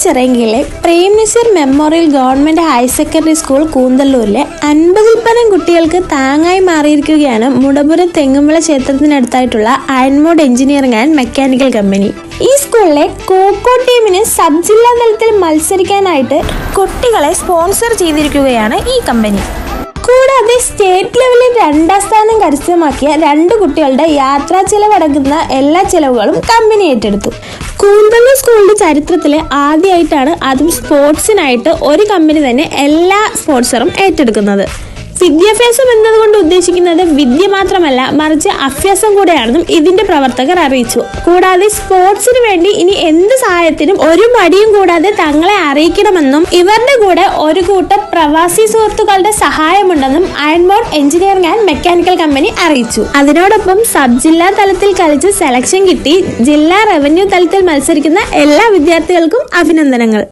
ചിറയൻകീഴിലെ Prem Nazir memorial government higher secondary school കൂന്തല്ലൂരിലെ 50-ൽ പരം കുട്ടികൾക്ക് താങ്ങായി മാറിയിരിക്കുകയാണ് മുടപുരം തെങ്ങുംവിള ക്ഷേത്രത്തിനടുത്തായിട്ടുള്ള അയൺമോഡ് എഞ്ചിനീയറിംഗ് ആൻഡ് മെക്കാനിക്കൽ കമ്പനി. ഈ സ്കൂളിലെ കോക്കോ ടീമിന് സബ് ജില്ലാ തലത്തിൽ മത്സരിക്കാനായിട്ട് കുട്ടികളെ സ്പോൺസർ ചെയ്തിരിക്കുകയാണ് ഈ കമ്പനി. കൂടാതെ സ്റ്റേറ്റ് ലെവലിൽ 2ാം സ്ഥാനം കരസ്ഥമാക്കിയ 2 കുട്ടികളുടെ യാത്രാ ചെലവടങ്ങുന്ന എല്ലാ ചെലവുകളും കമ്പനി ഏറ്റെടുത്തു. കൂന്തല്ലൂർ സ്കൂളിന്റെ ചരിത്രത്തിൽ ആദ്യമായിട്ടാണ് അതും സ്പോർട്സിനായിട്ട് ഒരു കമ്പനി തന്നെ എല്ലാ സ്പോൺസറും ഏറ്റെടുക്കുന്നത്. വിദ്യാഭ്യാസം എന്നതുകൊണ്ട് ഉദ്ദേശിക്കുന്നത് വിദ്യ മാത്രമല്ല, മറിച്ച് അഭ്യാസം കൂടെയാണെന്നും ഇതിന്റെ പ്രവർത്തകർ അറിയിച്ചു. കൂടാതെ സ്പോർട്സിന് വേണ്ടി ഇനി എന്ത് സഹായത്തിനും ഒരു മടിയും കൂടാതെ തങ്ങളെ അറിയിക്കണമെന്നും ഇവരുടെ കൂടെ ഒരു കൂട്ടം പ്രവാസി സുഹൃത്തുക്കളുടെ സഹായമുണ്ടെന്നും അയൺമോഡ് എഞ്ചിനീയറിംഗ് ആൻഡ് മെക്കാനിക്കൽ കമ്പനി അറിയിച്ചു. അതിനോടൊപ്പം സബ് ജില്ലാ തലത്തിൽ കളിച്ച് സെലക്ഷൻ കിട്ടി ജില്ലാ റവന്യൂ തലത്തിൽ മത്സരിക്കുന്ന എല്ലാ വിദ്യാർത്ഥികൾക്കും അഭിനന്ദനങ്ങൾ.